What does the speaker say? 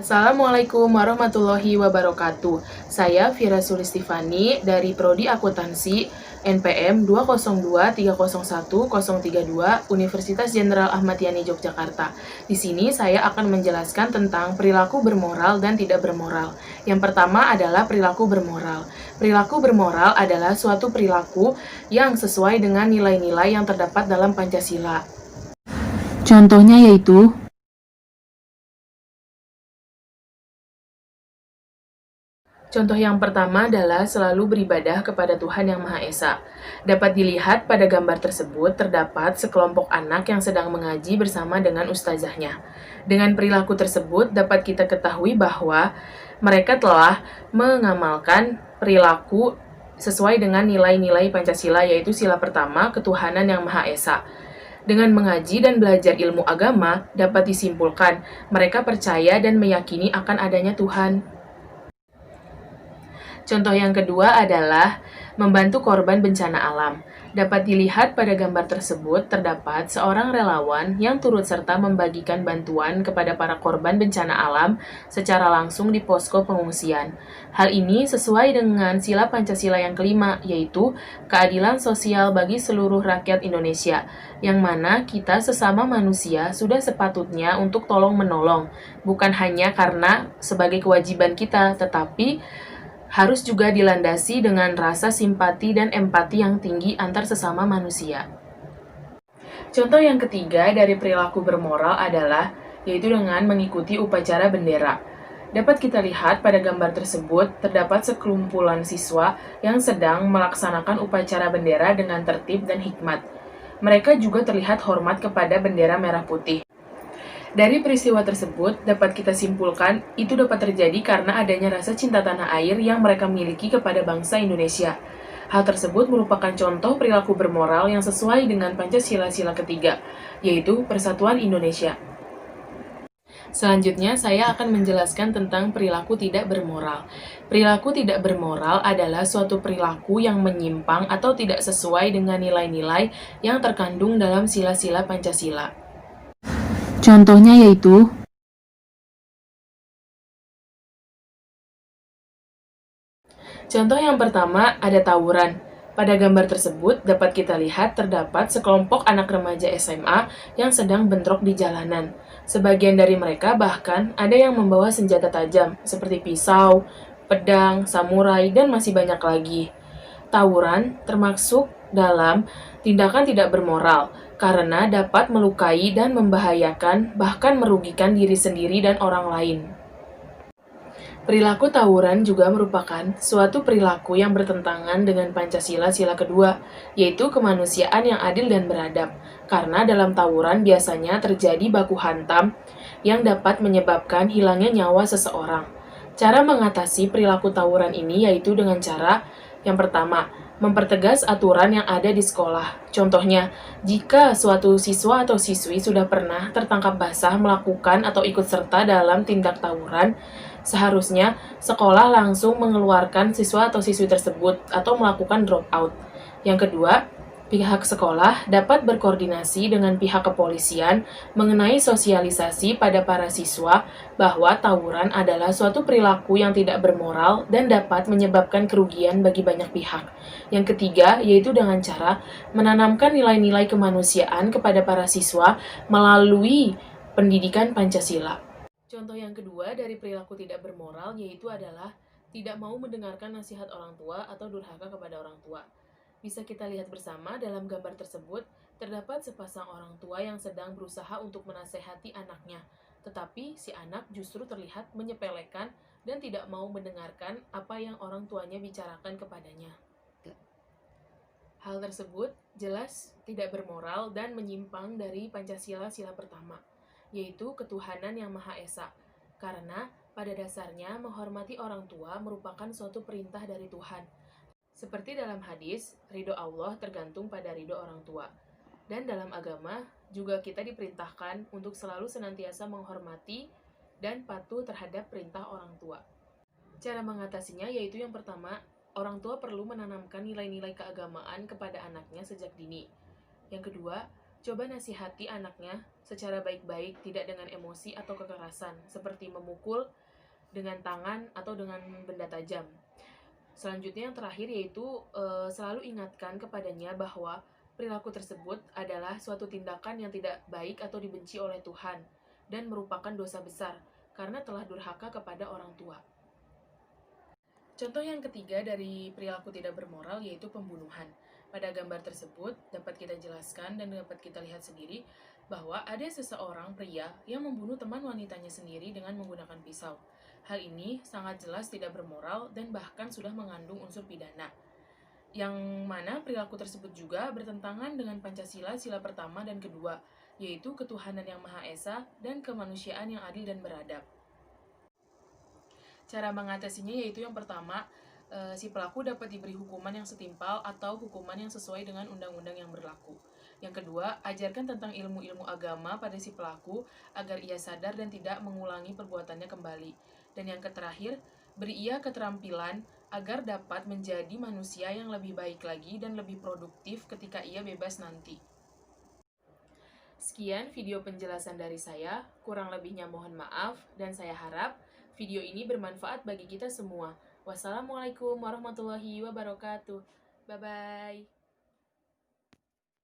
Assalamualaikum warahmatullahi wabarakatuh. Saya Vira Sulistifani dari Prodi Akuntansi NPM 202301032 Universitas Jenderal Ahmad Yani Yogyakarta. Di sini saya akan menjelaskan tentang perilaku bermoral dan tidak bermoral. Yang pertama adalah perilaku bermoral. Perilaku bermoral adalah suatu perilaku yang sesuai dengan nilai-nilai yang terdapat dalam Pancasila. Contohnya yaitu Contoh yang pertama adalah selalu beribadah kepada Tuhan Yang Maha Esa. Dapat dilihat pada gambar tersebut terdapat sekelompok anak yang sedang mengaji bersama dengan ustazahnya. Dengan perilaku tersebut dapat kita ketahui bahwa mereka telah mengamalkan perilaku sesuai dengan nilai-nilai Pancasila, yaitu sila pertama, ketuhanan Yang Maha Esa. Dengan mengaji dan belajar ilmu agama, dapat disimpulkan mereka percaya dan meyakini akan adanya Tuhan. Contoh yang kedua adalah membantu korban bencana alam. Dapat dilihat pada gambar tersebut terdapat seorang relawan yang turut serta membagikan bantuan kepada para korban bencana alam secara langsung di posko pengungsian. Hal ini sesuai dengan sila Pancasila yang kelima, yaitu keadilan sosial bagi seluruh rakyat Indonesia, yang mana kita sesama manusia sudah sepatutnya untuk tolong-menolong, bukan hanya karena sebagai kewajiban kita, tetapi harus juga dilandasi dengan rasa simpati dan empati yang tinggi antar sesama manusia. Contoh yang ketiga dari perilaku bermoral adalah yaitu dengan mengikuti upacara bendera. Dapat kita lihat pada gambar tersebut terdapat sekelumpulan siswa yang sedang melaksanakan upacara bendera dengan tertib dan hikmat. Mereka juga terlihat hormat kepada bendera merah putih. Dari peristiwa tersebut, dapat kita simpulkan itu dapat terjadi karena adanya rasa cinta tanah air yang mereka miliki kepada bangsa Indonesia. Hal tersebut merupakan contoh perilaku bermoral yang sesuai dengan Pancasila-sila ketiga, yaitu Persatuan Indonesia. Selanjutnya, saya akan menjelaskan tentang perilaku tidak bermoral. Perilaku tidak bermoral adalah suatu perilaku yang menyimpang atau tidak sesuai dengan nilai-nilai yang terkandung dalam sila-sila Pancasila. Contohnya yaitu Contoh yang pertama ada tawuran. Pada gambar tersebut dapat kita lihat terdapat sekelompok anak remaja SMA yang sedang bentrok di jalanan. Sebagian dari mereka bahkan ada yang membawa senjata tajam seperti pisau, pedang, samurai, dan masih banyak lagi. Tawuran termasuk dalam tindakan tidak bermoral karena dapat melukai dan membahayakan bahkan merugikan diri sendiri dan orang lain. Perilaku tawuran juga merupakan suatu perilaku yang bertentangan dengan Pancasila sila kedua, yaitu kemanusiaan yang adil dan beradab. Karena dalam tawuran biasanya terjadi baku hantam yang dapat menyebabkan hilangnya nyawa seseorang. Cara mengatasi perilaku tawuran ini yaitu dengan cara yang pertama, mempertegas aturan yang ada di sekolah. Contohnya, jika suatu siswa atau siswi sudah pernah tertangkap basah melakukan atau ikut serta dalam tindak tawuran, seharusnya sekolah langsung mengeluarkan siswa atau siswi tersebut atau melakukan drop out. Yang kedua, pihak sekolah dapat berkoordinasi dengan pihak kepolisian mengenai sosialisasi pada para siswa bahwa tawuran adalah suatu perilaku yang tidak bermoral dan dapat menyebabkan kerugian bagi banyak pihak. Yang ketiga, yaitu dengan cara menanamkan nilai-nilai kemanusiaan kepada para siswa melalui pendidikan Pancasila. Contoh yang kedua dari perilaku tidak bermoral yaitu adalah tidak mau mendengarkan nasihat orang tua atau durhaka kepada orang tua. Bisa kita lihat bersama dalam gambar tersebut, terdapat sepasang orang tua yang sedang berusaha untuk menasehati anaknya, tetapi si anak justru terlihat menyepelekan dan tidak mau mendengarkan apa yang orang tuanya bicarakan kepadanya. Hal tersebut jelas tidak bermoral dan menyimpang dari Pancasila sila pertama, yaitu ketuhanan yang Maha Esa. Karena pada dasarnya menghormati orang tua merupakan suatu perintah dari Tuhan. Seperti dalam hadis, ridho Allah tergantung pada ridho orang tua. Dan dalam agama juga kita diperintahkan untuk selalu senantiasa menghormati dan patuh terhadap perintah orang tua. Cara mengatasinya yaitu yang pertama, orang tua perlu menanamkan nilai-nilai keagamaan kepada anaknya sejak dini. Yang kedua, Coba nasihati anaknya secara baik-baik, tidak dengan emosi atau kekerasan, seperti memukul dengan tangan atau dengan benda tajam. Selanjutnya yang terakhir yaitu selalu ingatkan kepadanya bahwa perilaku tersebut adalah suatu tindakan yang tidak baik atau dibenci oleh Tuhan dan merupakan dosa besar karena telah durhaka kepada orang tua. Contoh yang ketiga dari perilaku tidak bermoral yaitu pembunuhan. Pada gambar tersebut dapat kita jelaskan dan dapat kita lihat sendiri bahwa ada seseorang pria yang membunuh teman wanitanya sendiri dengan menggunakan pisau. Hal ini sangat jelas tidak bermoral dan bahkan sudah mengandung unsur pidana. Yang mana perilaku tersebut juga bertentangan dengan Pancasila sila pertama dan kedua, yaitu ketuhanan yang Maha Esa dan kemanusiaan yang adil dan beradab. Cara mengatasinya yaitu yang pertama, si pelaku dapat diberi hukuman yang setimpal atau hukuman yang sesuai dengan undang-undang yang berlaku. Yang kedua, ajarkan tentang ilmu-ilmu agama pada si pelaku agar ia sadar dan tidak mengulangi perbuatannya kembali. Dan yang terakhir, beri ia keterampilan agar dapat menjadi manusia yang lebih baik lagi dan lebih produktif ketika ia bebas nanti. Sekian video penjelasan dari saya, kurang lebihnya mohon maaf, dan saya harap video ini bermanfaat bagi kita semua. Wassalamualaikum warahmatullahi wabarakatuh. Bye-bye.